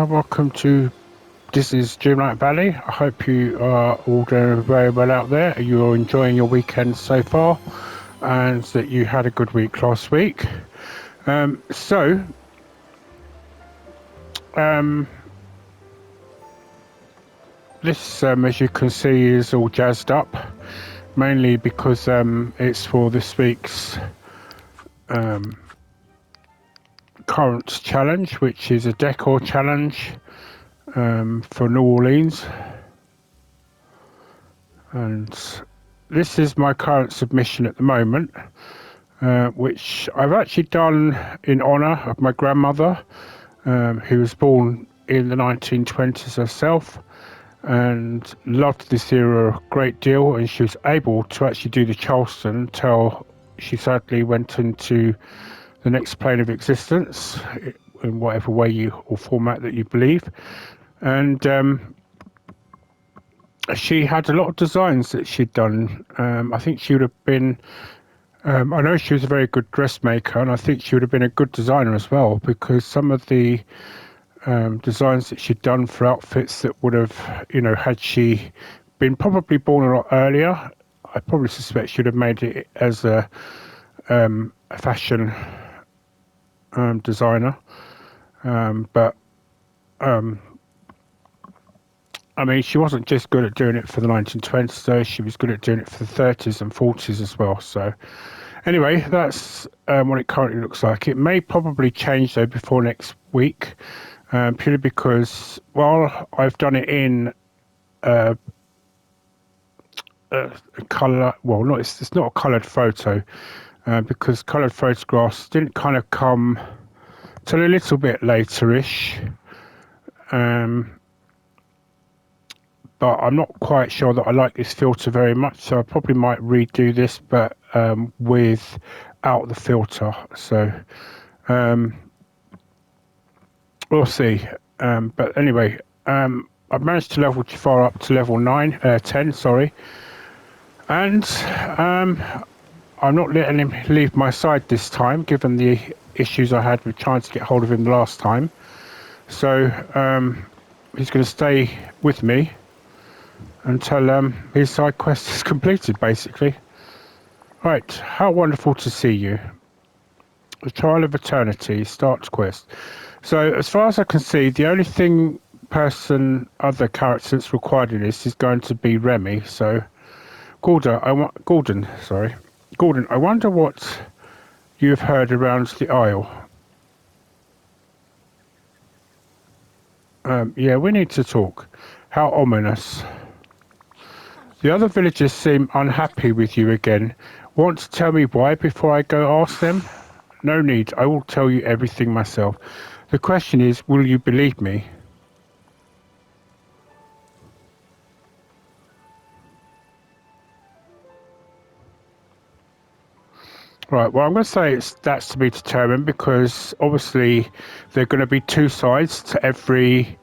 welcome to Disney's Dreamlight Valley. I hope you are all doing very well out there. You're enjoying your weekend so far and that you had a good week last week. This, as you can see, is all jazzed up, mainly because it's for this week's current challenge, which is a decor challenge for New Orleans. And this is my current submission at the moment, which I've actually done in honour of my grandmother, who was born in the 1920s herself and loved this era a great deal, and she was able to actually do the Charleston until she sadly went into the next plane of existence in whatever way or format that you believe. And she had a lot of designs that she'd done. I think she would have been, I know she was a very good dressmaker, and I think she would have been a good designer as well, because some of the designs that she'd done for outfits that would have, had she been probably born a lot earlier, I probably suspect she would have made it as a fashion designer. I mean, she wasn't just good at doing it for the 1920s, though. She was good at doing it for the 30s and 40s as well. So anyway, that's what it currently looks like. It may probably change, though, before next week, purely because, while I've done it in a colour, well, it's not a coloured photo, because coloured photographs didn't kind of come till a little bit later-ish. But I'm not quite sure that I like this filter very much, so I probably might redo this, but without the filter. So we'll see. But anyway, I've managed to level Jafar up to level 10, sorry. And I'm not letting him leave my side this time, given the issues I had with trying to get hold of him last time. So he's going to stay with me until his side quest is completed, basically. Right, how wonderful to see you. The Trial of Eternity, start quest. So, as far as I can see, the only other character that's required in this is going to be Remy. So, Gordon, I wonder what you've heard around the Isle. Yeah, we need to talk. How ominous. The other villagers seem unhappy with you again. Want to tell me why before I go ask them? No need, I will tell you everything myself. The question is, will you believe me? Right, well, I'm going to say that's to be determined, because obviously there are going to be two sides to every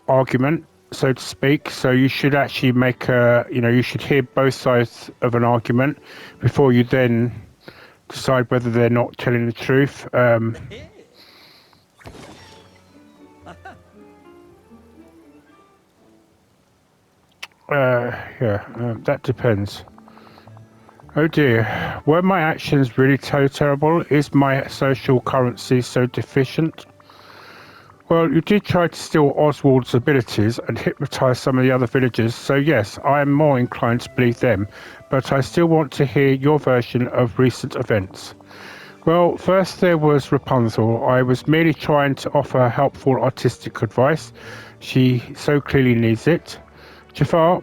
argument, so to speak. So you should actually you should hear both sides of an argument before you then decide whether they're not telling the truth. That depends. Oh dear, were my actions really so terrible? Is my social currency so deficient? Well, you did try to steal Oswald's abilities and hypnotise some of the other villagers, so yes, I am more inclined to believe them, but I still want to hear your version of recent events. Well, first there was Rapunzel. I was merely trying to offer helpful artistic advice. She so clearly needs it. Jafar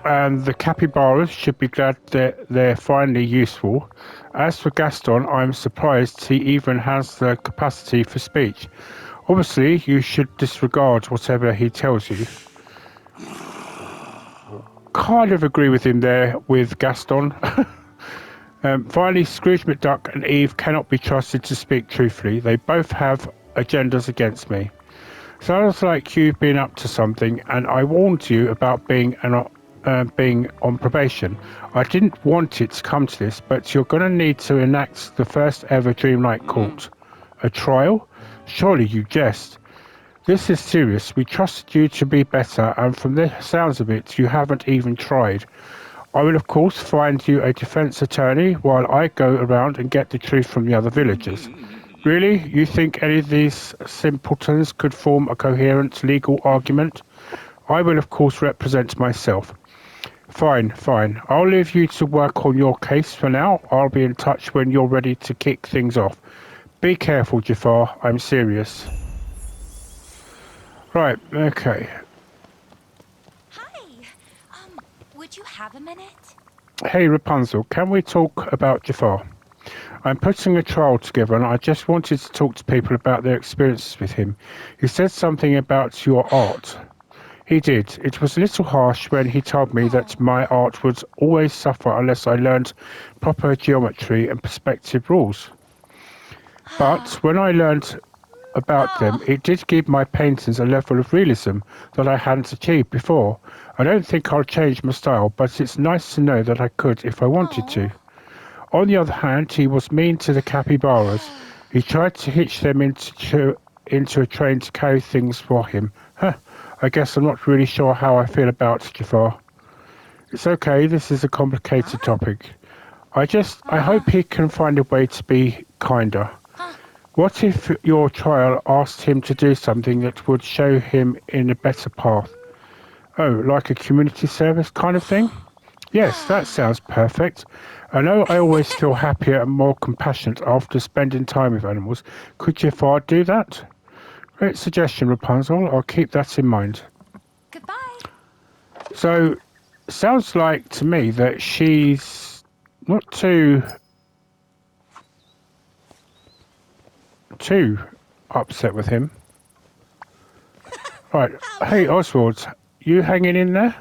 and the capybaras should be glad that they're finally useful. As for Gaston, I'm surprised he even has the capacity for speech. Obviously, you should disregard whatever he tells you. Kind of agree with him there with Gaston. Finally, Scrooge McDuck and Eve cannot be trusted to speak truthfully. They both have agendas against me. Sounds like you've been up to something, and I warned you about being on probation. I didn't want it to come to this, but you're going to need to enact the first ever Dreamlight court. A trial? Surely you jest. This is serious. We trusted you to be better, and from the sounds of it, you haven't even tried. I will, of course, find you a defense attorney while I go around and get the truth from the other villagers. Really? You think any of these simpletons could form a coherent legal argument? I will, of course, represent myself. Fine, fine. I'll leave you to work on your case for now. I'll be in touch when you're ready to kick things off. Be careful, Jafar. I'm serious. Right, okay. Hi. Would you have a minute? Hey, Rapunzel, can we talk about Jafar? I'm putting a trial together and I just wanted to talk to people about their experiences with him. He said something about your art. He did. It was a little harsh when he told me that my art would always suffer unless I learned proper geometry and perspective rules. But when I learned about them, it did give my paintings a level of realism that I hadn't achieved before. I don't think I'll change my style, but it's nice to know that I could if I wanted to. On the other hand, he was mean to the capybaras. He tried to hitch them into a train to carry things for him. Huh, I guess I'm not really sure how I feel about Jafar. It's okay, this is a complicated topic. I hope he can find a way to be kinder. What if your child asked him to do something that would show him in a better path? Oh, like a community service kind of thing? Yes, that sounds perfect. I know I always feel happier and more compassionate after spending time with animals. Could Jafar do that? Great suggestion, Rapunzel. I'll keep that in mind. Goodbye. So, sounds like to me that she's not too upset with him. Right. Hey, Oswald, you hanging in there?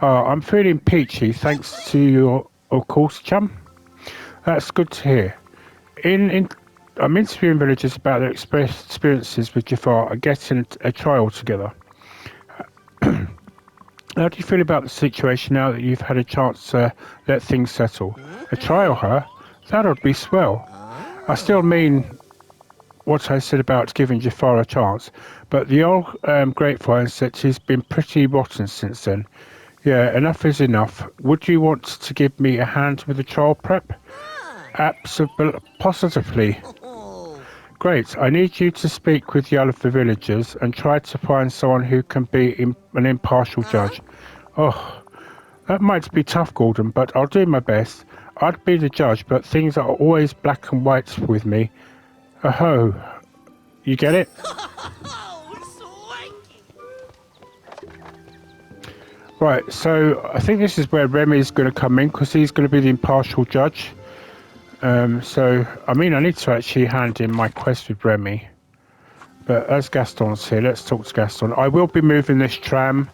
I'm feeling peachy, thanks to your, of course, chum. That's good to hear. I'm interviewing villagers about their experiences with Jafar and getting a trial together. How do you feel about the situation now that you've had a chance to let things settle? A trial, huh? That would be swell. I still mean what I said about giving Jafar a chance, but the old grapevine said he's been pretty rotten since then. Yeah, enough is enough. Would you want to give me a hand with the trial prep? Absolutely, positively. Great. I need you to speak with the other villagers and try to find someone who can be an impartial judge. Oh, that might be tough, Gordon, but I'll do my best. I'd be the judge, but things are always black and white with me. Oh, you get it? Right, so I think this is where Remy's going to come in because he's going to be the impartial judge. So, I mean, I need to actually hand in my quest with Remy. But as Gaston's here, let's talk to Gaston. I will be moving this tram.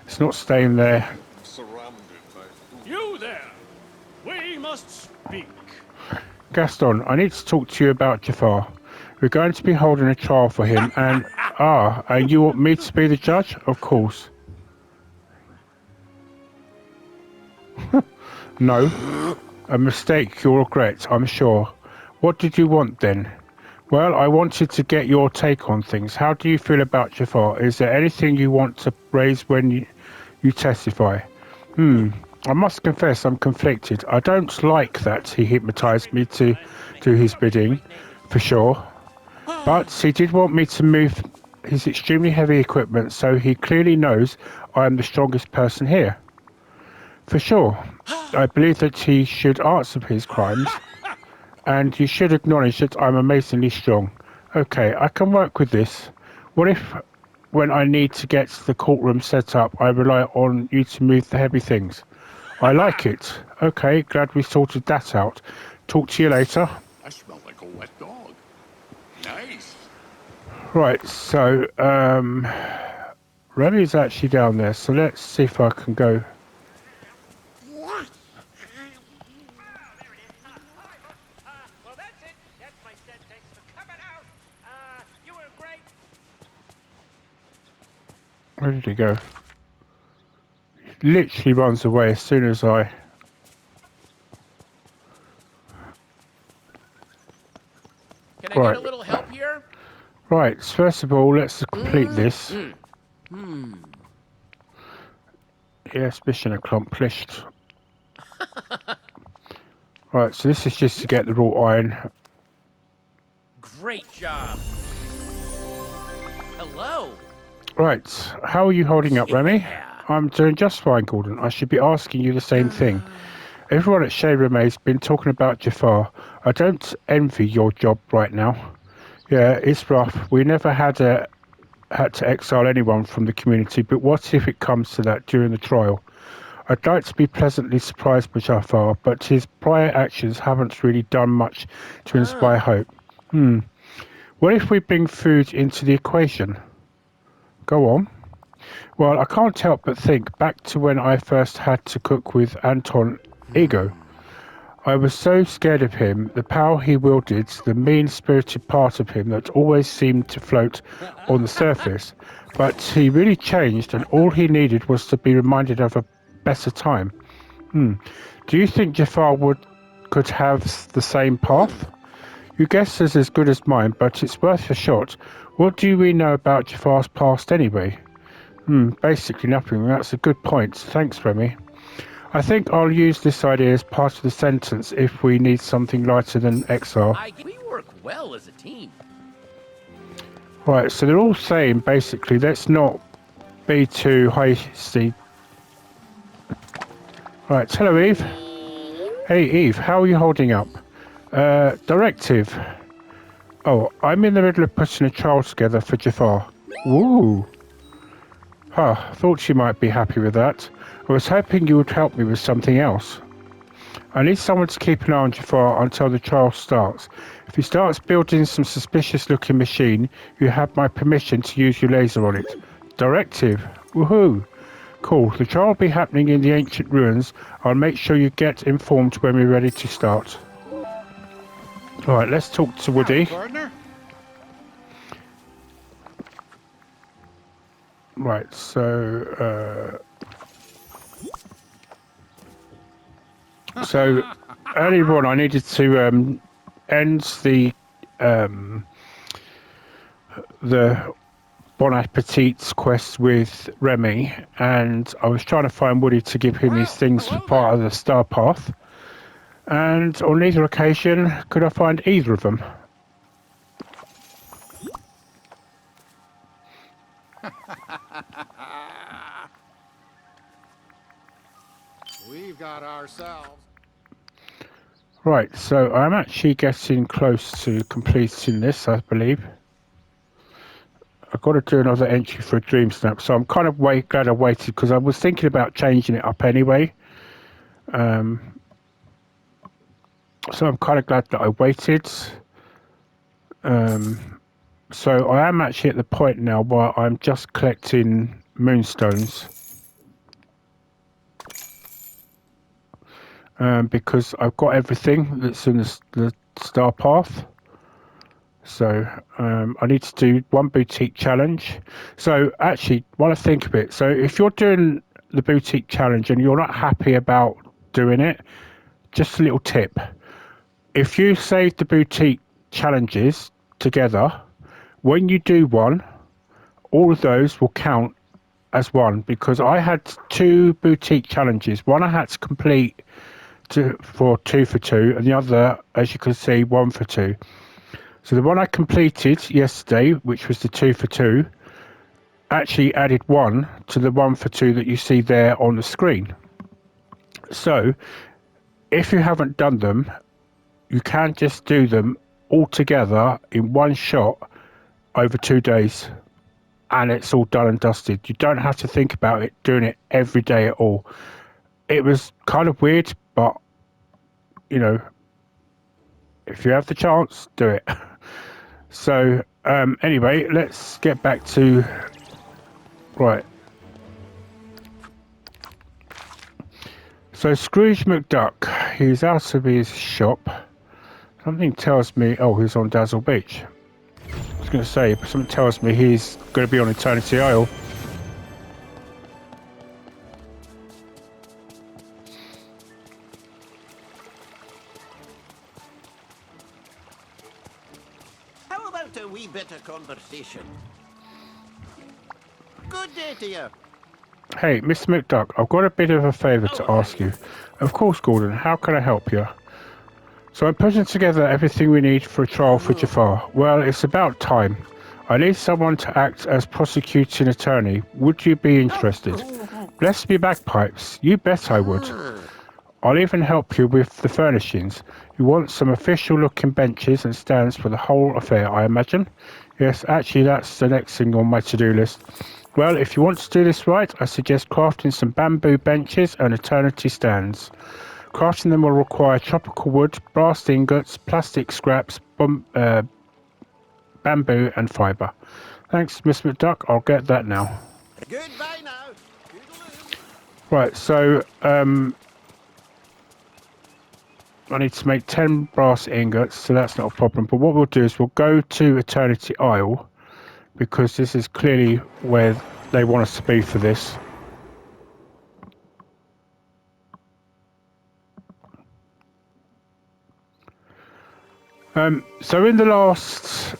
It's not staying there. You there! We must speak. Gaston, I need to talk to you about Jafar. We're going to be holding a trial for him and... and you want me to be the judge? Of course. No. A mistake you'll regret, I'm sure. What did you want then? Well, I wanted to get your take on things. How do you feel about Jafar? Is there anything you want to raise when you testify? I must confess I'm conflicted. I don't like that he hypnotized me to do his bidding, for sure. But he did want me to move his extremely heavy equipment, so he clearly knows I am the strongest person here. For sure. I believe that he should answer for his crimes, and you should acknowledge that I'm amazingly strong. Okay, I can work with this. What if, when I need to get the courtroom set up, I rely on you to move the heavy things? I like it. Okay, glad we sorted that out. Talk to you later. I smell like a wet dog. Nice. Right, so, Remy's actually down there, so let's see if I can go. Well, that's it. That's my set. Thanks for coming out. You were great. Where did he go? He literally runs away as soon as I... Can I get a little help here? Right, so first of all, let's complete this. Yes, mission accomplished. Right, so this is just to get the wrought iron. Great job. Hello. Right, how are you holding up, Remy? Yeah. I'm doing just fine, Gordon. I should be asking you the same thing. Everyone at Chez Remé's been talking about Jafar. I don't envy your job right now. Yeah, it's rough. We never had to exile anyone from the community, but what if it comes to that during the trial? I'd like to be pleasantly surprised by Jafar, but his prior actions haven't really done much to inspire hope. What if we bring food into the equation? Go on. Well, I can't help but think back to when I first had to cook with Anton Ego. I was so scared of him, the power he wielded, the mean-spirited part of him that always seemed to float on the surface. But he really changed, and all he needed was to be reminded of a better time. Do you think Jafar could have the same path? Your guess is as good as mine, but it's worth a shot. What do we know about Jafar's past anyway? Basically nothing. That's a good point. Thanks, Remy. I think I'll use this idea as part of the sentence if we need something lighter than exile. We work well as a team. Right, so they're all saying basically let's not be too hasty. Right, hello Eve. Hey Eve, how are you holding up? Directive. Oh, I'm in the middle of putting a trial together for Jafar. Ooh. Huh, thought she might be happy with that. I was hoping you would help me with something else. I need someone to keep an eye on Jafar until the trial starts. If he starts building some suspicious looking machine, you have my permission to use your laser on it. Directive. Woohoo. Cool. The trial will be happening in the ancient ruins. I'll make sure you get informed when we're ready to start. Alright, let's talk to Woody. Partner? Right, so earlier on I needed to end the Bon Appetit's quest with Remy, and I was trying to find Woody to give him these things for part of the Star Path, and on neither occasion could I find either of them. We've got ourselves. Right, so I'm actually getting close to completing this, I believe. I've got to do another entry for a dream snap, so I'm kind of glad I waited because I was thinking about changing it up anyway. So I'm kind of glad that I waited. So I am actually at the point now where I'm just collecting moonstones. Because I've got everything that's in the Star Path. So I need to do one boutique challenge. So actually, while I think of it, so if you're doing the boutique challenge and you're not happy about doing it, just a little tip. If you save the boutique challenges together, when you do one, all of those will count as one, because I had 2 boutique challenges. One I had to complete for 2 for 2, and the other, as you can see, 1 for 2. So the one I completed yesterday, which was the 2 for 2, actually added 1 to the 1 for 2 that you see there on the screen. So if you haven't done them, you can just do them all together in one shot over 2 days, and it's all done and dusted. You don't have to think about it doing it every day at all. It was kind of weird, but you know, if you have the chance, do it. So anyway, let's get back to right. So Scrooge McDuck, he's out of his shop. Something tells me, oh, he's on Dazzle Beach. I was going to say, but something tells me he's going to be on Eternity Isle. How about a wee bit of conversation? efficient. Good day to you. Hey, Mr. McDuck, I've got a bit of a favour to Oh, ask you. Of course, Gordon, how can I help you? So I'm putting together everything we need for a trial for Jafar. Well, it's about time. I need someone to act as prosecuting attorney. Would you be interested? Bless me bagpipes. You bet I would. I'll even help you with the furnishings. You want some official-looking benches and stands for the whole affair, I imagine? Yes, actually, that's the next thing on my to-do list. Well, if you want to do this right, I suggest crafting some bamboo benches and eternity stands. Crafting them will require tropical wood, brass ingots, plastic scraps, bamboo and fibre. Thanks, Miss McDuck. I'll get that now. Goodbye now. Toodaloo. Right, so I need to make 10 brass ingots, so that's not a problem. But what we'll do is we'll go to Eternity Isle, because this is clearly where they want us to be for this. So in the last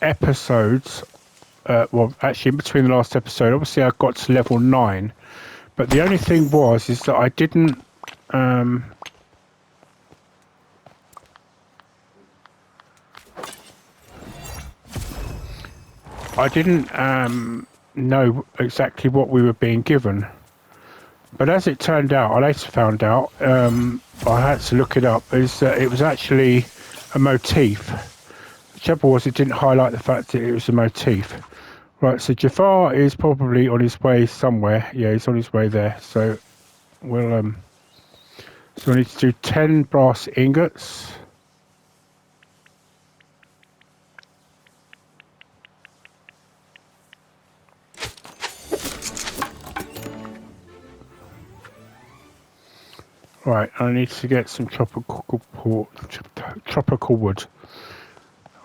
episodes, well, actually in between the last episode, obviously I got to level 9, but the only thing is that I didn't, know exactly what we were being given. But as it turned out, I later found out, I had to look it up, is that it was actually a motif. The trouble was it didn't highlight the fact that it was a motif. Right, so Jafar is probably on his way somewhere. Yeah, he's on his way there. So we'll so we need to do 10 brass ingots. Right, I need to get some tropical wood.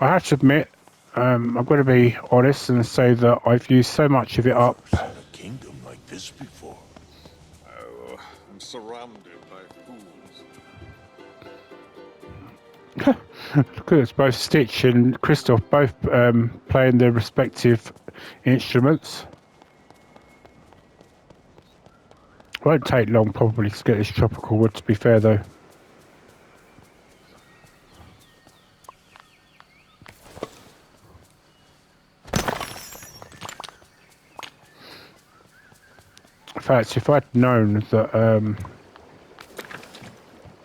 I have to admit, I'm going to be honest and say that I've used so much of it up. Never seen a kingdom like this before. Oh, I'm surrounded by fools. Look at us, both Stitch and Christoph both playing their respective instruments. Won't take long probably to get this tropical wood, to be fair though. In fact, if I'd known that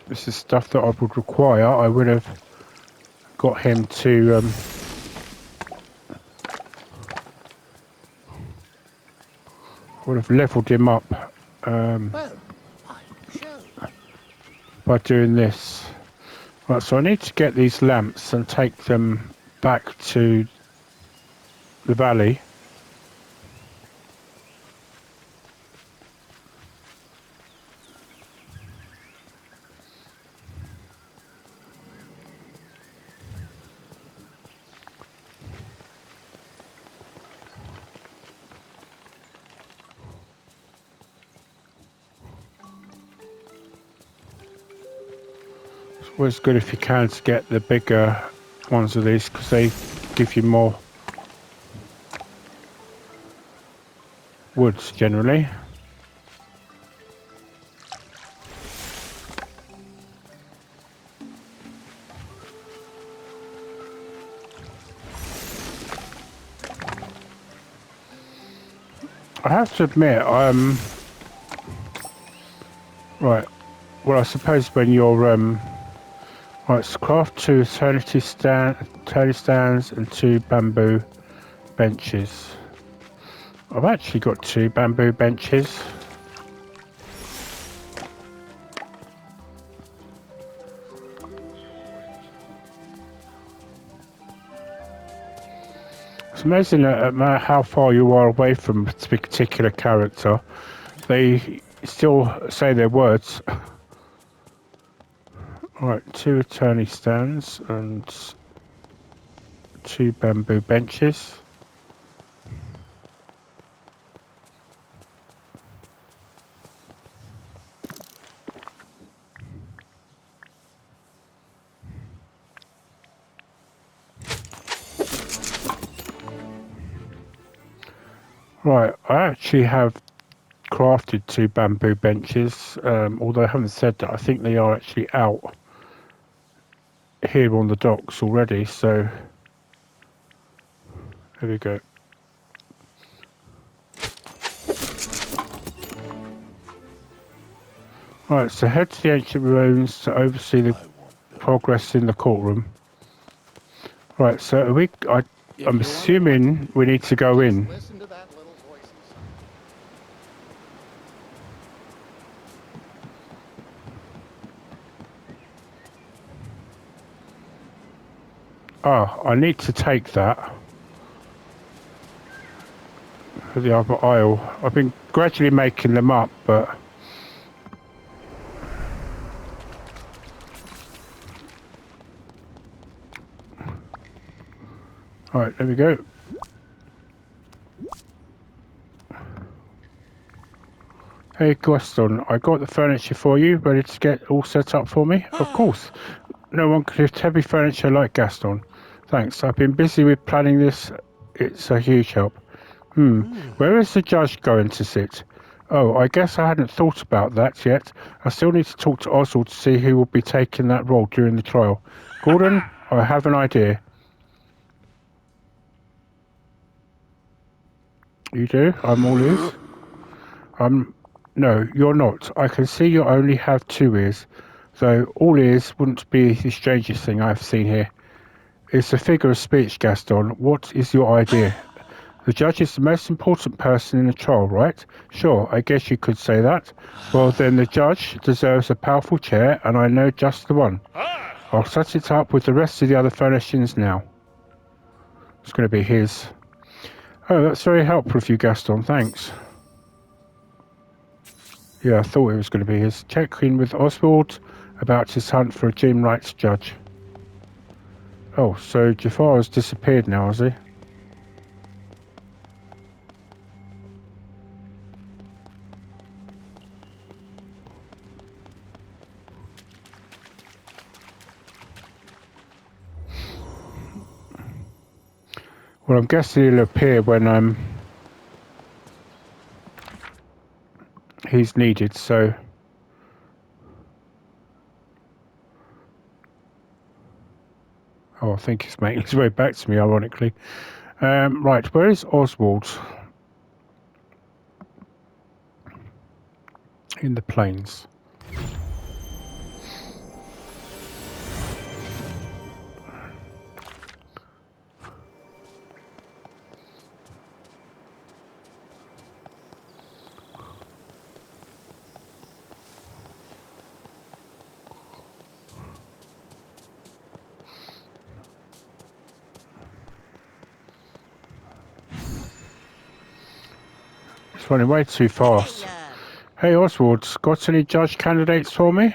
this is stuff that I would require, I would have got him to would have leveled him up by doing this. Right, so I need to get these lamps and take them back to the valley. It's always good if you can to get the bigger ones of these because they give you more woods generally. I have to admit, right. Well, I suppose when you're right, so craft 2 eternity stands and 2 bamboo benches. I've actually got 2 bamboo benches. It's amazing that no matter how far you are away from a particular character, they still say their words. Right, 2 eternity stands and 2 bamboo benches. Right, I actually have crafted 2 bamboo benches, although I haven't said that. I think they are actually out here on the docks already, so there we go. Right, so head to the ancient ruins to oversee the progress in the courtroom. Right, so are we, I'm assuming we need to go in. Listen to that little voices. Ah, I need to take that for the other aisle. I've been gradually making them up, but alright, there we go. Hey Gaston, I got the furniture for you, ready to get all set up for me? Of course. No one could lift heavy furniture like Gaston. Thanks, I've been busy with planning this. It's a huge help. Where is the judge going to sit? Oh, I guess I hadn't thought about that yet. I still need to talk to Oswald to see who will be taking that role during the trial. Gordon, I have an idea. You do? I'm all ears. No, you're not. I can see you only have 2 ears, though all ears wouldn't be the strangest thing I've seen here. It's a figure of speech, Gaston. What is your idea? The judge is the most important person in the trial, right? Sure, I guess you could say that. Well, then the judge deserves a powerful chair, and I know just the one. I'll set it up with the rest of the other furnishings now. It's going to be his. Oh, that's very helpful of you, Gaston. Thanks. Yeah, I thought it was going to be his. Check in with Oswald about his hunt for a Dreamlight judge. Oh, so Jafar has disappeared now, has he? Well, I'm guessing he'll appear when he's needed, so... Oh, I think he's making his way back to me, ironically. Right, where is Oswald? In the plains. It's running way too fast. Hey Oswald, got any judge candidates for me?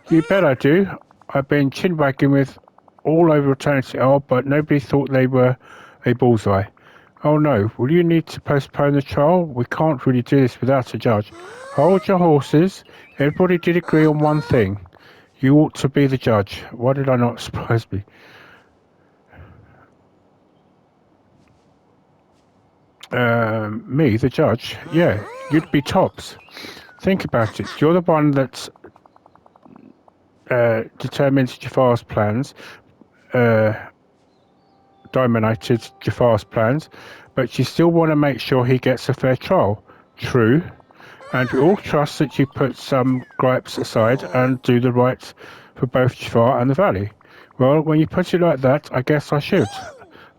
You bet I do. I've been chin-wagging with all over eternity, but nobody thought they were a bullseye. Oh no, will you need to postpone the trial? We can't really do this without a judge. Hold your horses. Everybody did agree on one thing. You ought to be the judge. Why did I not surprise me? Me, the judge? Yeah, you'd be tops. Think about it. You're the one that's determined Jafar's plans, dominated Jafar's plans, but you still want to make sure he gets a fair trial. True. And we all trust that you put some gripes aside and do the right for both Jafar and the Valley. Well, when you put it like that, I guess I should.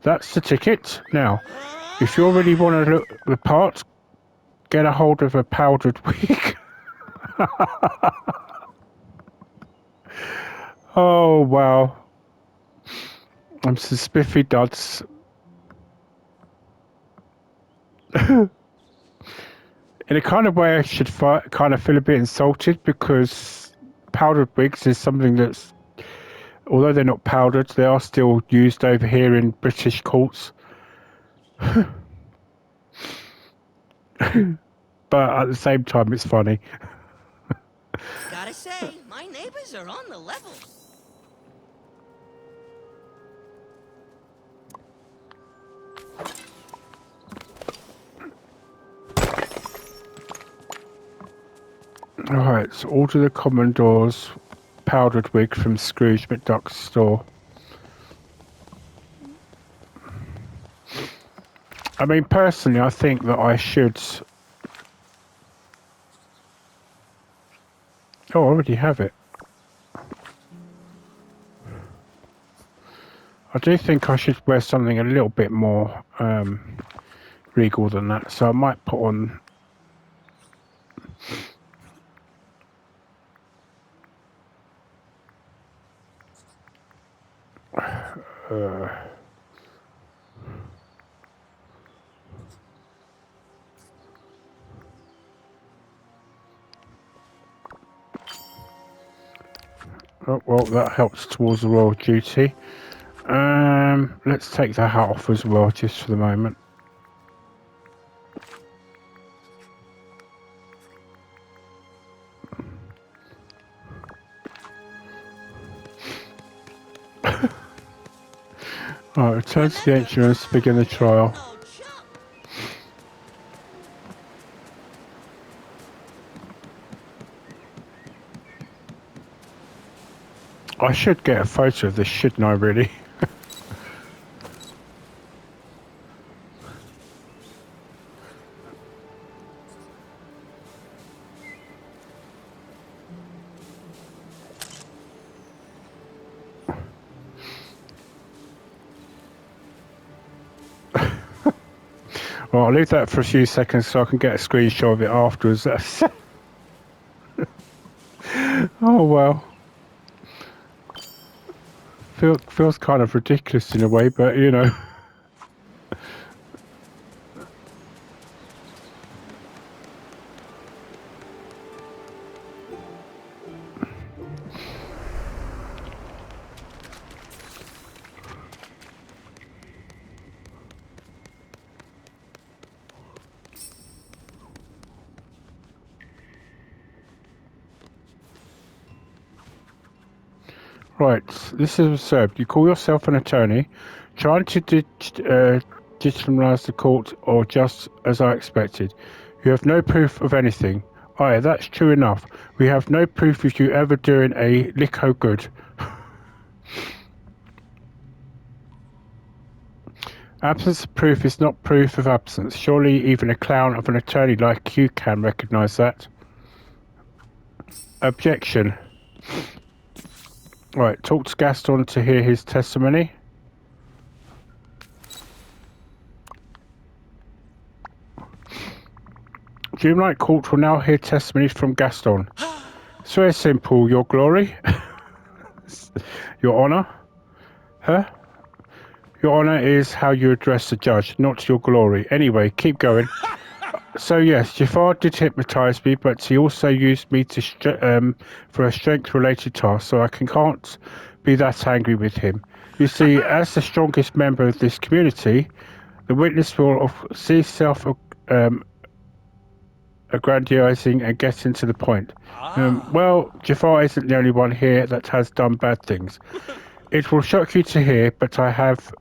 That's the ticket. Now, if you really want to look the part, get a hold of a powdered wig. Oh, wow. I'm some spiffy duds. In a kind of way, I should kind of feel a bit insulted because powdered wigs is something that's, although they're not powdered, they are still used over here in British courts. But at the same time, it's funny. Gotta say, my neighbors are on the level. Alright, so order the Commodore's powdered wig from Scrooge McDuck's store. I mean, personally, I think that I should... Oh, I already have it. I do think I should wear something a little bit more regal than that, so I might put on... Oh, well, that helps towards the royal duty. Let's take the hat off as well, just for the moment. Alright, return to the ancient rooms to begin the trial. Oh, jump. I should get a photo of this, shouldn't I, really? Well, I'll leave that for a few seconds so I can get a screenshot of it afterwards. Oh, well. Feels kind of ridiculous in a way, but you know. Right, this is absurd. You call yourself an attorney, trying to digitalize the court, or just as I expected. You have no proof of anything. Aye, that's true enough. We have no proof of you ever doing a lick o' good. Absence of proof is not proof of absence. Surely even a clown of an attorney like you can recognize that. Objection. Right, talk to Gaston to hear his testimony. Dreamlight Court will now hear testimony from Gaston. It's very simple, Your Glory. Your Honour. Huh? Your Honour is how you address the judge, not Your Glory. Anyway, keep going. So yes, Jafar did hypnotise me, but he also used me to for a strength-related task, so I can't be that angry with him. You see, as the strongest member of this community, the witness will see aggrandizing and getting to the point. Well, Jafar isn't the only one here that has done bad things. It will shock you to hear, but I have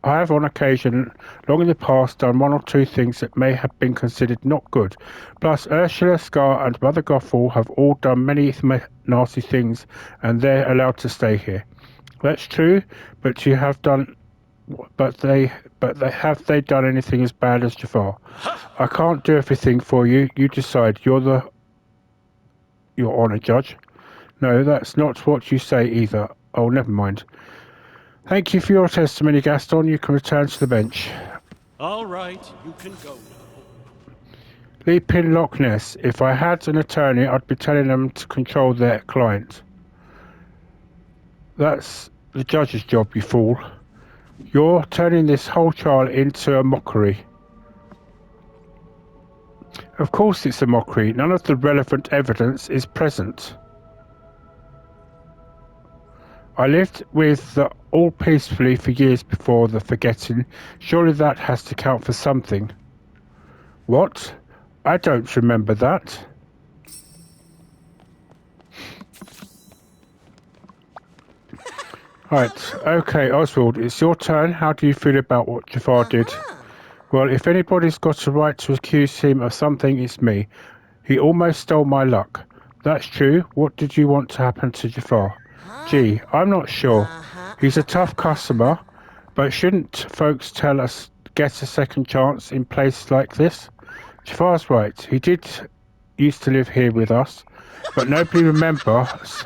on occasion, long in the past, done one or two things that may have been considered not good. Plus, Ursula, Scar, and Mother Gothel have all done many nasty things, and they're allowed to stay here. That's true, but have they done anything as bad as Jafar? I can't do everything for you. You decide. Your Honour, Judge. No, that's not what you say either. Oh, never mind. Thank you for your testimony, Gaston. You can return to the bench. All right, you can go. Leap in Loch Ness. If I had an attorney, I'd be telling them to control their client. That's the judge's job, you fool. You're turning this whole trial into a mockery. Of course it's a mockery. None of the relevant evidence is present. I lived with all peacefully for years before the forgetting. Surely that has to count for something. What? I don't remember that. Right, okay, Oswald, it's your turn. How do you feel about what Jafar did? Well, if anybody's got a right to accuse him of something, it's me. He almost stole my luck. That's true. What did you want to happen to Jafar? Gee, I'm not sure. He's a tough customer, but shouldn't folks tell us get a second chance in places like this? Jafar's right. He did used to live here with us, but nobody remembers.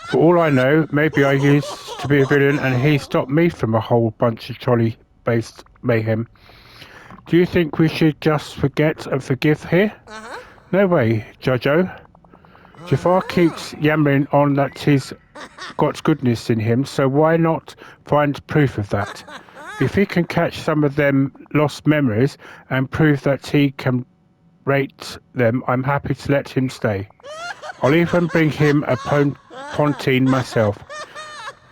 For all I know, maybe I used to be a villain and he stopped me from a whole bunch of trolley-based mayhem. Do you think we should just forget and forgive here? No way, Jojo. Jafar keeps yammering on that he's got goodness in him, so why not find proof of that? If he can catch some of them lost memories and prove that he can rate them, I'm happy to let him stay. I'll even bring him a pontine myself.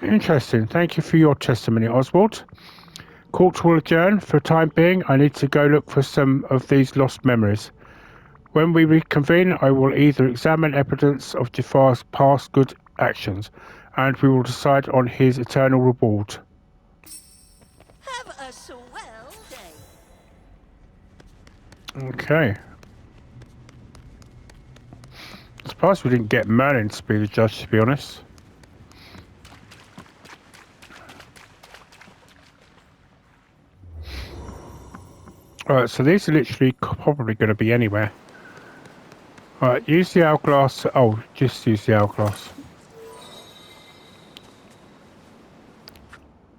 Interesting. Thank you for your testimony, Oswald. Court will adjourn. For the time being, I need to go look for some of these lost memories. When we reconvene, I will either examine evidence of Jafar's past good actions, and we will decide on his eternal reward. Have a swell day. Okay. I'm surprised we didn't get Merlin to be the judge, to be honest. Alright, so these are literally probably going to be anywhere. Alright, use the hourglass. Oh, just use the hourglass.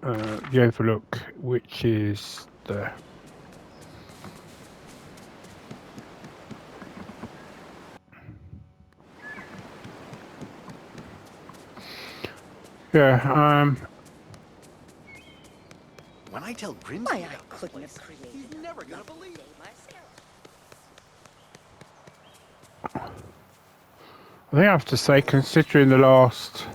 The overlook, which is there. Yeah, When I tell Grimsby Why, I about this couldn't place, have created he's never gonna believe it. I think I have to say, considering the last...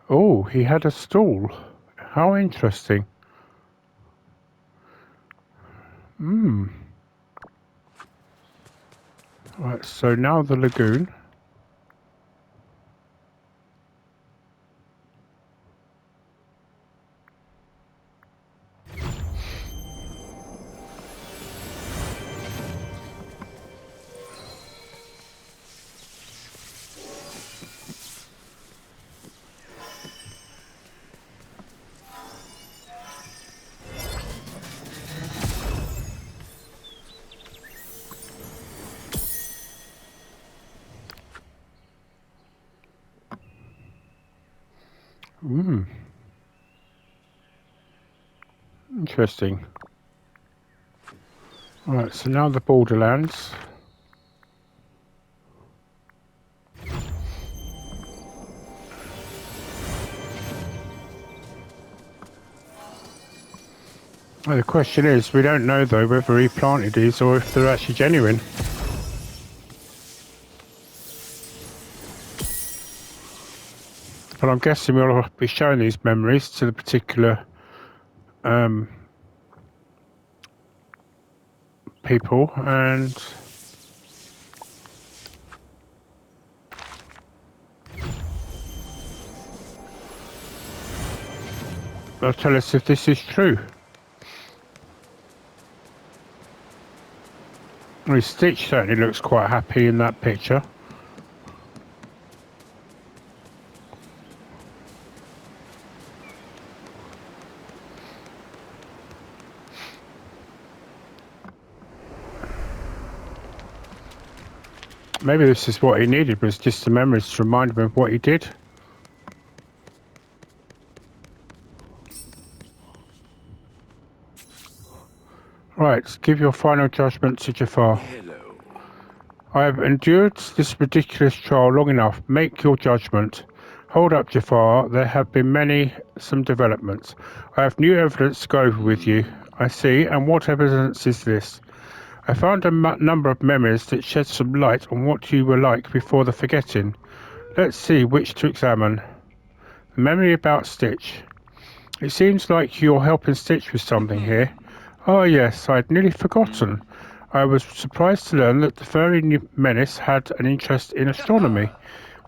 Oh, he had a stall. How interesting. Right, so now the lagoon. Interesting. Right, so now the Borderlands. Well, the question is, we don't know though whether he planted these or if they're actually genuine. But I'm guessing we'll be showing these memories to the particular people, and they'll tell us if this is true. Well, Stitch certainly looks quite happy in that picture. Maybe this is what he needed, was just the memories to remind him of what he did. Right, give your final judgment to Jafar. Hello. I have endured this ridiculous trial long enough. Make your judgment. Hold up, Jafar. There have been some developments. I have new evidence to go over with you. I see. And what evidence is this? I found a number of memories that shed some light on what you were like before the forgetting. Let's see which to examine. The memory about Stitch. It seems like you're helping Stitch with something here. Oh yes, I'd nearly forgotten. I was surprised to learn that the furry menace had an interest in astronomy.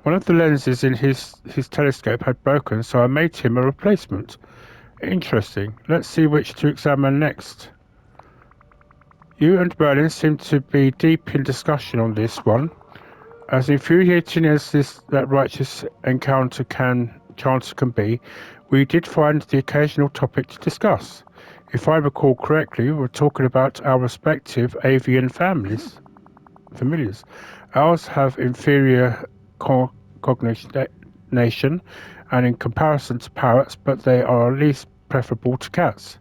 One of the lenses in his telescope had broken, so I made him a replacement. Interesting. Let's see which to examine next. You and Merlin seem to be deep in discussion on this one. As infuriating as that righteous encounter chance can be, we did find the occasional topic to discuss. If I recall correctly, we're talking about our respective avian familiars. Ours have inferior cognition, and in comparison to parrots, but they are at least preferable to cats.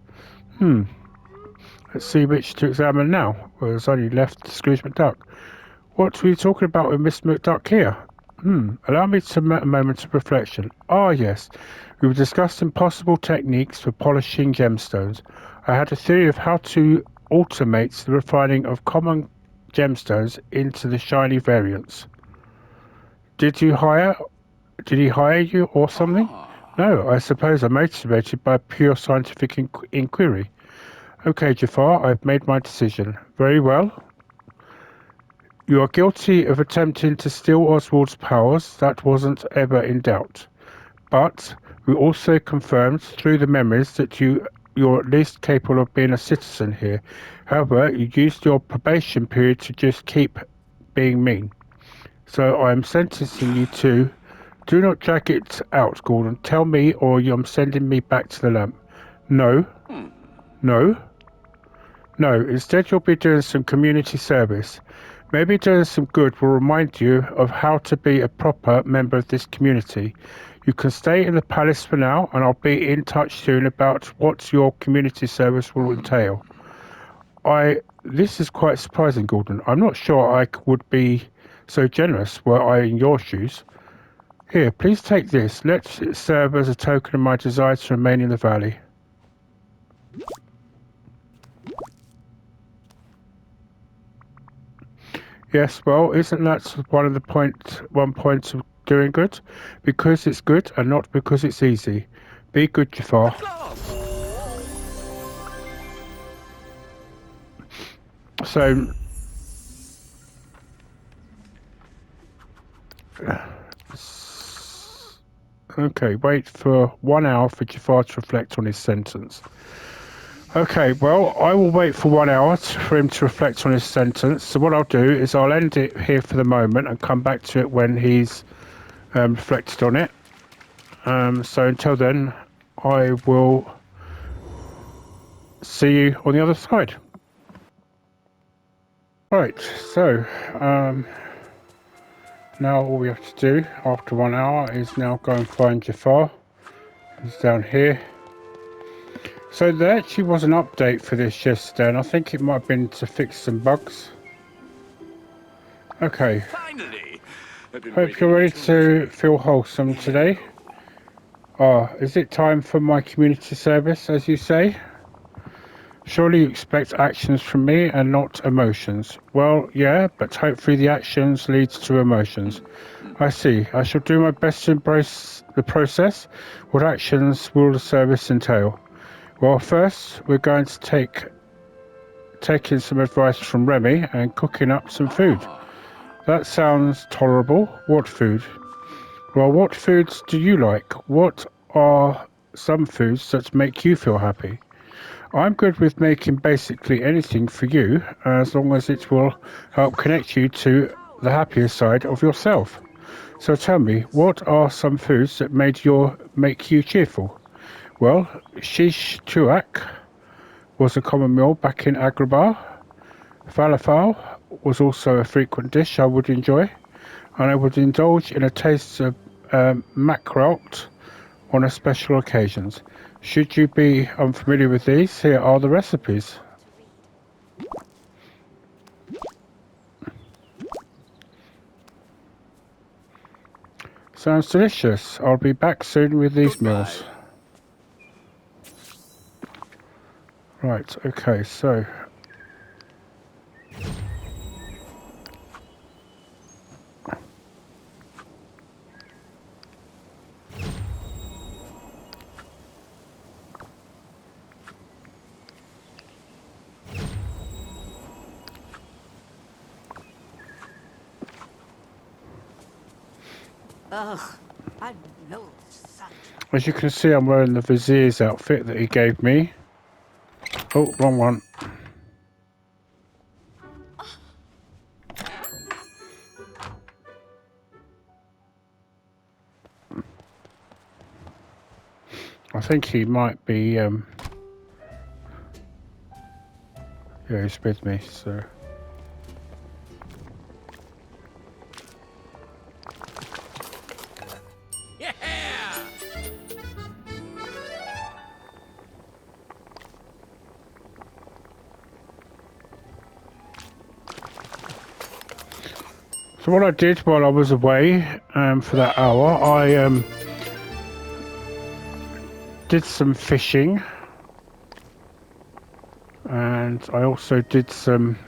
Let's see which to examine now. Well, there's only left Scrooge McDuck. What were you talking about with Mr. McDuck here? Allow me a moment of reflection. Ah, yes. We were discussing possible techniques for polishing gemstones. I had a theory of how to automate the refining of common gemstones into the shiny variants. Did he hire you or something? No, I suppose I'm motivated by pure scientific inquiry. Okay, Jafar, I've made my decision. Very well. You are guilty of attempting to steal Oswald's powers. That wasn't ever in doubt. But we also confirmed through the memories that you're at least capable of being a citizen here. However, you used your probation period to just keep being mean. So I'm sentencing you to... Do not drag it out, Gordon. Tell me or you're sending me back to the lamp. No. No. No, instead you'll be doing some community service. Maybe doing some good will remind you of how to be a proper member of this community. You can stay in the palace for now, and I'll be in touch soon about what your community service will entail. This is quite surprising, Gordon. I'm not sure I would be so generous were I in your shoes. Here, please take this. Let it serve as a token of my desire to remain in the valley. Yes, well, isn't that one point of doing good? Because it's good and not because it's easy. Be good, Jafar. So, okay, wait for 1 hour for Jafar to reflect on his sentence. Okay, well, I will wait for 1 hour for him to reflect on his sentence. So what I'll do is I'll end it here for the moment and come back to it when he's reflected on it. So until then, I will see you on the other side. Right, so now all we have to do after 1 hour is now go and find Jafar. He's down here. So there actually was an update for this yesterday, and I think it might have been to fix some bugs. Okay. Finally. Hope you're ready to feel wholesome today. Is it time for my community service, as you say? Surely you expect actions from me and not emotions. Well, yeah, but hopefully the actions leads to emotions. I see. I shall do my best to embrace the process. What actions will the service entail? Well, first, we're going to taking some advice from Remy and cooking up some food. That sounds tolerable. What food? Well, what foods do you like? What are some foods that make you feel happy? I'm good with making basically anything for you, as long as it will help connect you to the happier side of yourself. So tell me, what are some foods that make you cheerful? Well, shish chuak was a common meal back in Agrabah. Falafel was also a frequent dish I would enjoy, and I would indulge in a taste of makrelt on a special occasions. Should you be unfamiliar with these, here are the recipes. Sounds delicious. I'll be back soon with these meals. Right, okay, so Ugh, I know such. As you can see, I'm wearing the Vizier's outfit that he gave me. Oh, wrong one. I think he might be, yeah, he's with me, so. Yeah! So what I did while I was away for that hour, I did some fishing, and I also did some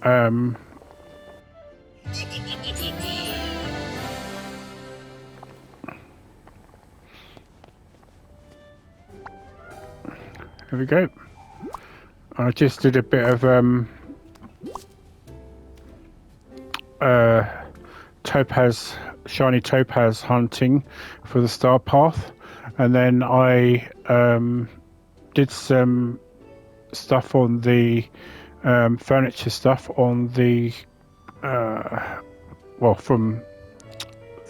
here we go. I just did a bit of topaz, shiny topaz hunting for the star path, and then I did some stuff on the furniture stuff on the well, from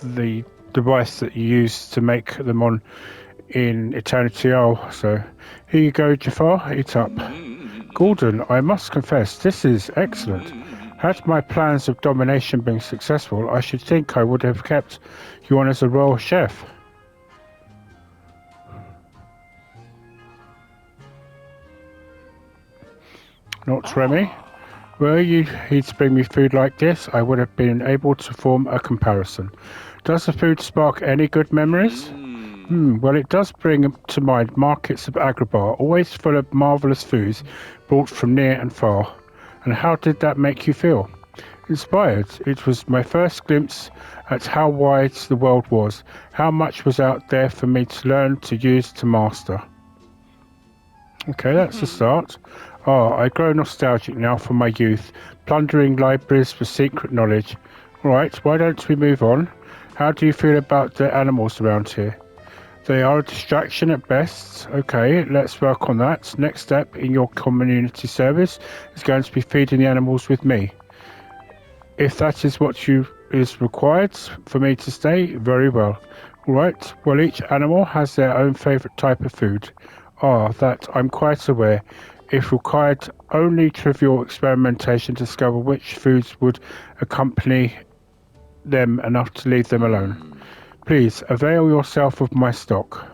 the device that you use to make them on in Eternity Isle. So here you go, Jafar, eat up. Gordon, I must confess, this is excellent. Had my plans of domination been successful, I should think I would have kept you on as a royal chef. Not Remy. Were you here to bring me food like this, I would have been able to form a comparison. Does the food spark any good memories? Well, it does bring to mind markets of Agrabah, always full of marvellous foods brought from near and far. And how did that make you feel? Inspired. It was my first glimpse at how wide the world was, how much was out there for me to learn, to use, to master. Okay, that's the start. I grow nostalgic now for my youth, plundering libraries for secret knowledge. Right, why don't we move on? How do you feel about the animals around here? They are a distraction at best. Okay, let's work on that. Next step in your community service is going to be feeding the animals with me. If that is what is required for me to stay, very well. Right, well, each animal has their own favourite type of food. That I'm quite aware. If required, only trivial experimentation to discover which foods would accompany them enough to leave them alone. Please, avail yourself of my stock.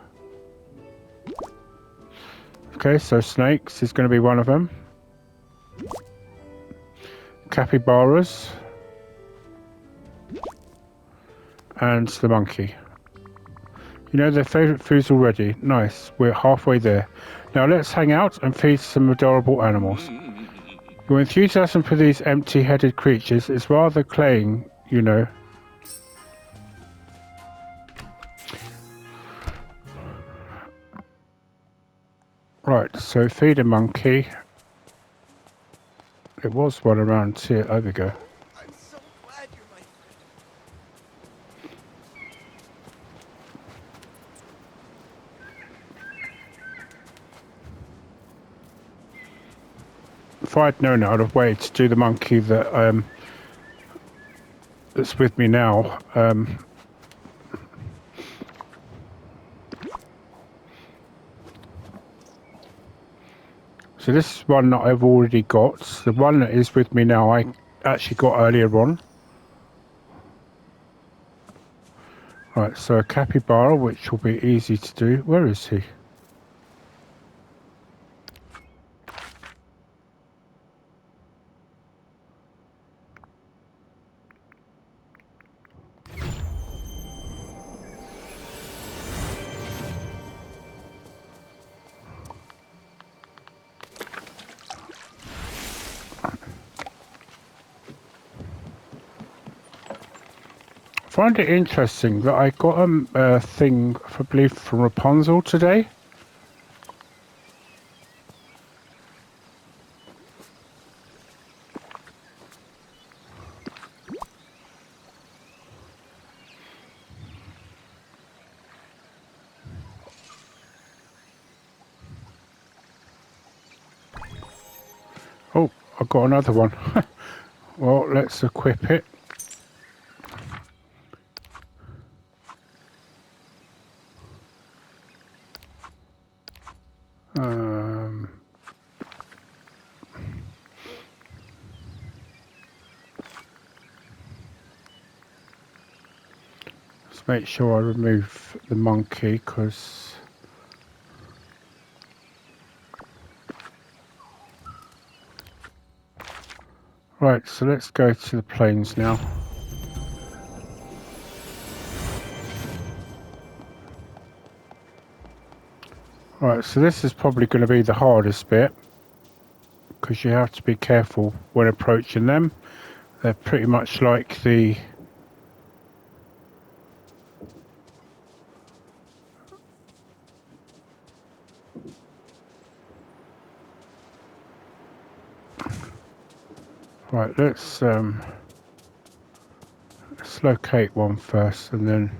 Okay, so snakes is going to be one of them. Capybaras. And the monkey. You know their favourite foods already. Nice, we're halfway there. Now let's hang out and feed some adorable animals. Your enthusiasm for these empty-headed creatures is rather claying, you know. Right, so feed a monkey. It was one around here. There we go. I'm so glad you're my friend. If I'd known it, I'd have waited to do the monkey that that's with me now. So this is one that I've already got. The one that is with me now, I actually got earlier on. Right, so a capybara, which will be easy to do. Where is he? I find it interesting that I got a thing, I believe, from Rapunzel today. Oh, I got another one. Well, let's equip it. Let's make sure I remove the monkey, because right, so let's go to the plains now. Right, so this is probably going to be the hardest bit, because you have to be careful when approaching them. They're pretty much like the right, let's locate one first and then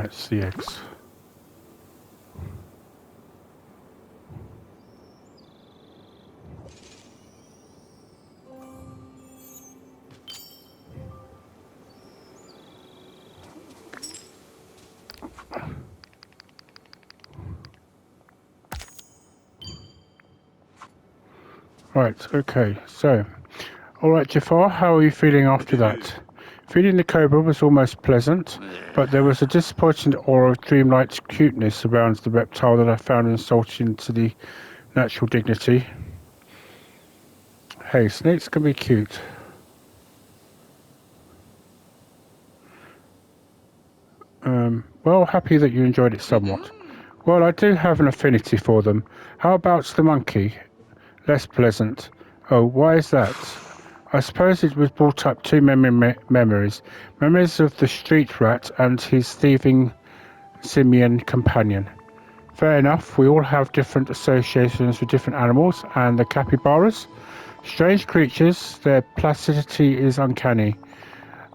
it's the eggs. Right, okay, so alright Jafar, how are you feeling after that? Feeding the cobra was almost pleasant, but there was a disappointing aura of dreamlight cuteness around the reptile that I found insulting to the natural dignity. Hey, snakes can be cute. Well, happy that you enjoyed it somewhat. Well, I do have an affinity for them. How about the monkey? Less pleasant. Oh, why is that? I suppose it was brought up two memories. Memories of the street rat and his thieving simian companion. Fair enough, we all have different associations with different animals, and the capybaras? Strange creatures, their placidity is uncanny.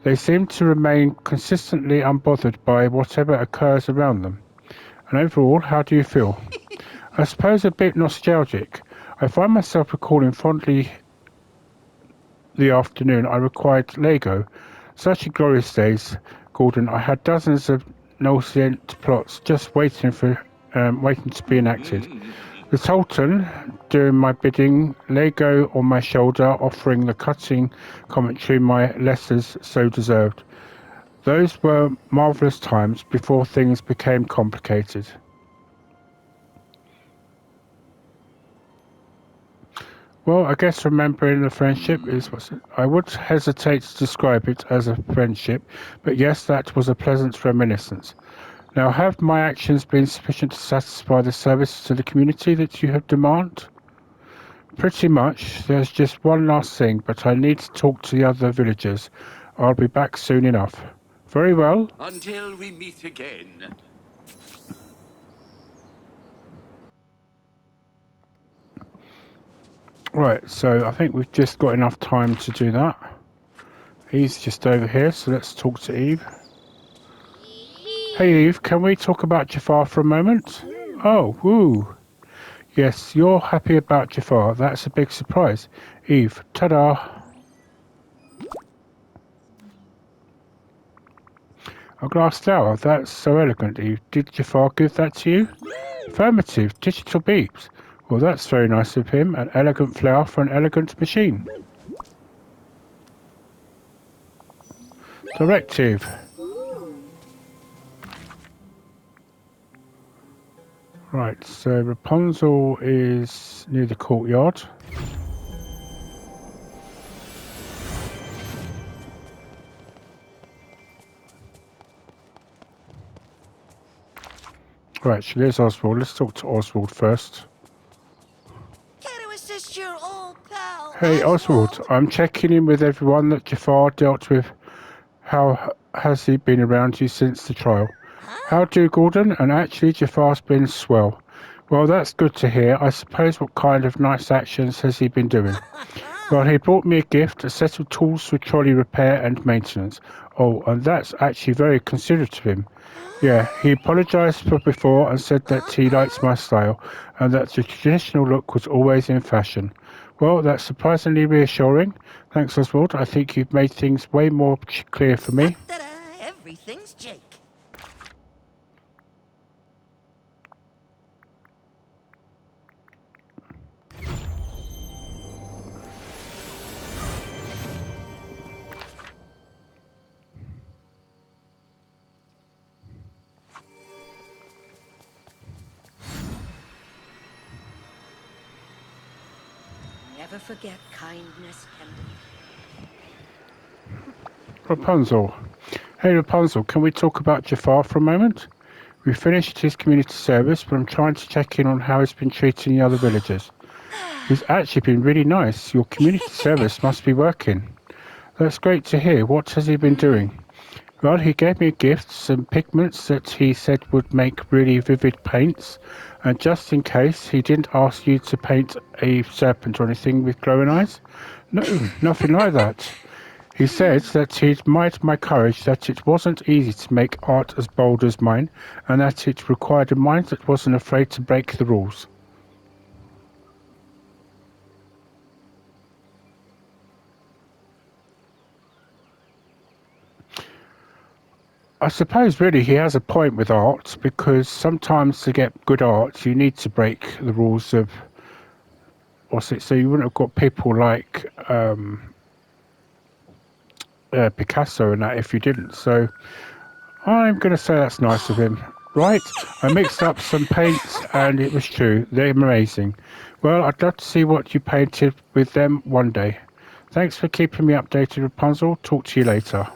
They seem to remain consistently unbothered by whatever occurs around them. And overall, how do you feel? I suppose a bit nostalgic. I find myself recalling fondly the afternoon I required Lego. Such a glorious days, Gordon. I had dozens of nascent plots just waiting to be enacted. The Sultan doing my bidding, Lego on my shoulder, offering the cutting commentary my letters so deserved. Those were marvellous times before things became complicated. Well, I guess remembering the friendship is I would hesitate to describe it as a friendship, but yes, that was a pleasant reminiscence. Now, have my actions been sufficient to satisfy the service to the community that you have demand? Pretty much. There's just one last thing, but I need to talk to the other villagers. I'll be back soon enough. Very well. Until we meet again. Right, so I think we've just got enough time to do that. He's just over here, so let's talk to Eve. Hey Eve, can we talk about Jafar for a moment? Oh, woo. Yes, you're happy about Jafar. That's a big surprise. Eve, ta-da! A glass flower. That's so elegant, Eve. Did Jafar give that to you? Affirmative. Digital beeps. Well, that's very nice of him. An elegant flower for an elegant machine. Directive. Right, so Rapunzel is near the courtyard. Right, so there's Oswald. Let's talk to Oswald first. Care to assist your old pal, Hey Oswald, I'm checking in with everyone that Jafar dealt with. How has he been around you since the trial? How do, Gordon? And actually, Jafar's been swell. Well, that's good to hear. I suppose what kind of nice actions has he been doing? Well, he brought me a gift, a set of tools for trolley repair and maintenance. Oh, and that's actually very considerate of him. Yeah, he apologised for before and said that he likes my style and that the traditional look was always in fashion. Well, that's surprisingly reassuring. Thanks, Oswald. I think you've made things way more clear for me. Ta-da! Everything's Jake. Never forget kindness, Henry. Rapunzel. Hey Rapunzel, can we talk about Jafar for a moment? We finished his community service, but I'm trying to check in on how he's been treating the other villagers. He's actually been really nice. Your community service must be working. That's great to hear. What has he been doing? Well, he gave me a gift, some pigments that he said would make really vivid paints. And just in case, he didn't ask you to paint a serpent or anything with glowing eyes. No, nothing like that. He said that he admired my courage, that it wasn't easy to make art as bold as mine, and that it required a mind that wasn't afraid to break the rules. I suppose really he has a point with art, because sometimes to get good art you need to break the rules of what's it, so you wouldn't have got people like Picasso and that if you didn't. So I'm going to say that's nice of him. Right, I mixed up some paints and it was true. They're amazing. Well, I'd love to see what you painted with them one day. Thanks for keeping me updated, Rapunzel. Talk to you later.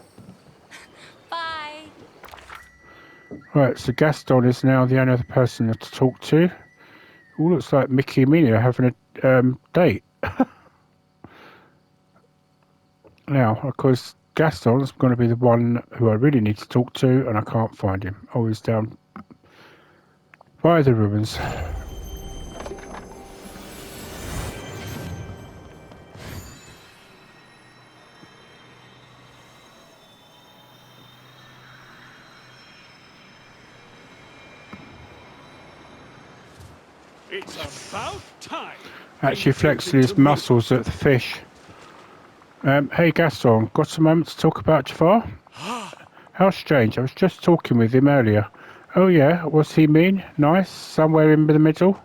Bye. Right, so Gaston is now the only other person to talk to. All looks like Mickey and Minnie are having a date. Now, of course, Gaston's going to be the one who I really need to talk to, and I can't find him. Oh, he's down by the ruins. It's about time. Actually flexing his muscles at the fish. Hey Gaston, got a moment to talk about Jafar? How strange, I was just talking with him earlier. Oh yeah, was he mean? Nice? Somewhere in the middle?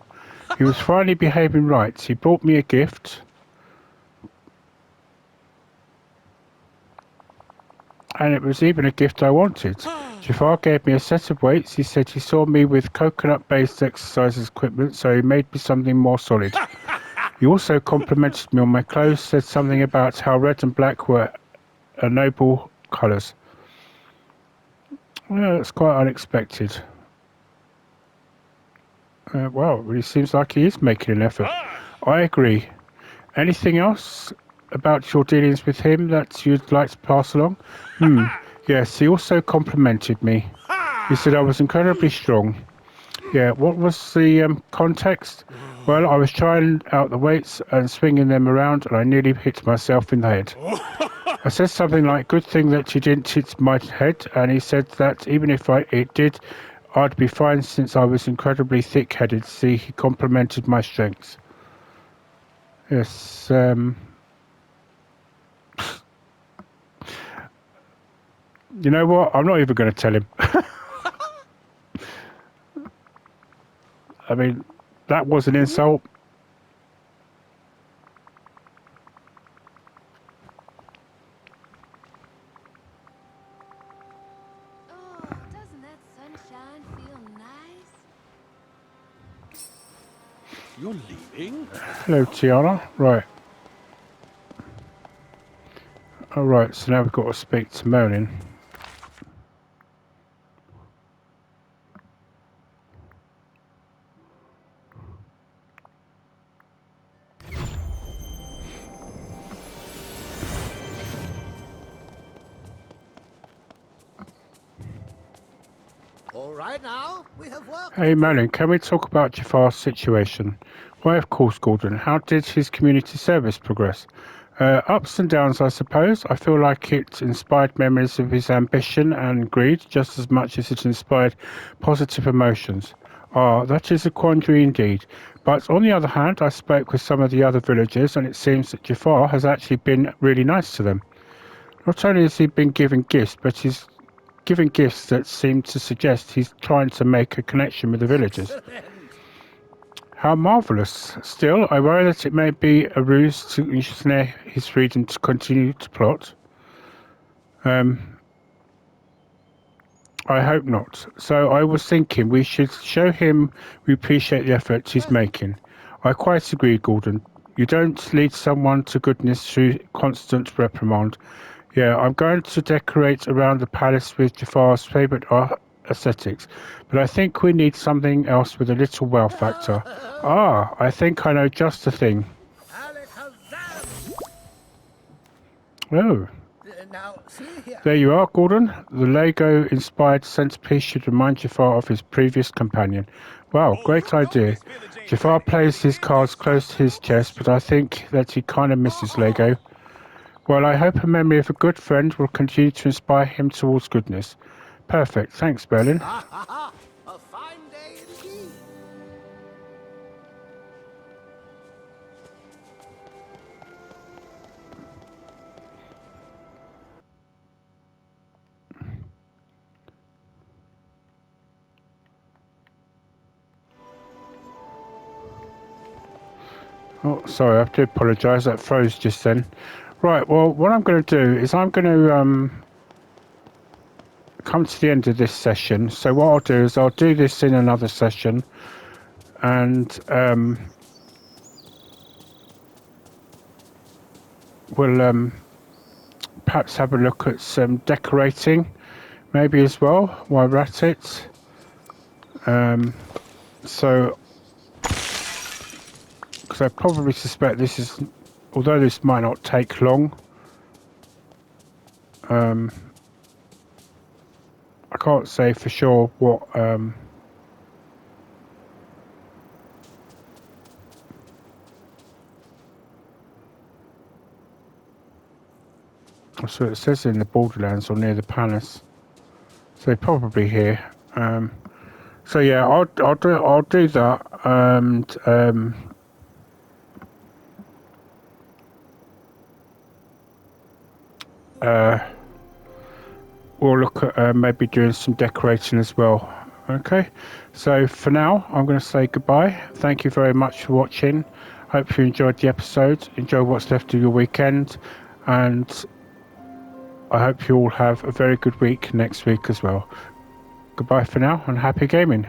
He was finally behaving right. He brought me a gift. And it was even a gift I wanted. Jafar gave me a set of weights. He said he saw me with coconut-based exercise equipment, so he made me something more solid. He also complimented me on my clothes, said something about how red and black were noble colours. Well, that's quite unexpected. Well, it really seems like he is making an effort. I agree. Anything else about your dealings with him that you'd like to pass along? Yes, he also complimented me. He said I was incredibly strong. Yeah, what was the context? Well, I was trying out the weights and swinging them around, and I nearly hit myself in the head. I said something like, good thing that you didn't hit my head, and he said that even if it did, I'd be fine since I was incredibly thick-headed. See, he complimented my strengths. Yes, you know what? I'm not even going to tell him. I mean, that was an insult. Oh, doesn't that sunshine feel nice? You're leaving? Hello, Tiana. Right. Alright, so now we've got to speak to Merlin. All right now, we have work. Hey Merlin, can we talk about Jafar's situation? Why, of course, Gordon. How did his community service progress? Ups and downs, I suppose. I feel like it inspired memories of his ambition and greed just as much as it inspired positive emotions. Ah, that is a quandary indeed. But on the other hand, I spoke with some of the other villagers and it seems that Jafar has actually been really nice to them. Not only has he been given gifts, but he's given gifts that seem to suggest he's trying to make a connection with the villagers. How marvellous. Still, I worry that it may be a ruse to ensnare his freedom to continue to plot. I hope not. So I was thinking we should show him we appreciate the effort he's making. I quite agree, Gordon. You don't lead someone to goodness through constant reprimand. Yeah, I'm going to decorate around the palace with Jafar's favourite aesthetics, but I think we need something else with a little wow factor. Ah, I think I know just the thing. Oh, Now, see here. there you are, Gordon. The Lego-inspired centerpiece should remind Jafar of his previous companion. Wow, great idea. Jafar plays his cards close to his chest, but I think that he kind of misses Lego. Well, I hope a memory of a good friend will continue to inspire him towards goodness. Perfect. Thanks, Berlin. A fine day indeed. Oh, sorry, I have to apologise. That froze just then. Right, well, what I'm going to do is I'm going to come to the end of this session. So what I'll do is I'll do this in another session. And we'll perhaps have a look at some decorating, maybe as well, while we're at it. So, because I probably suspect this is, although this might not take long, I can't say for sure what so it says in the Borderlands or near the palace. So probably here. So yeah, I'll do that, and we'll look at maybe doing some decorating as well. Okay, so for now I'm going to say goodbye. Thank you very much for watching. Hope you enjoyed the episode. Enjoy what's left of your weekend, and I hope you all have a very good week next week as well. Goodbye for now and happy gaming.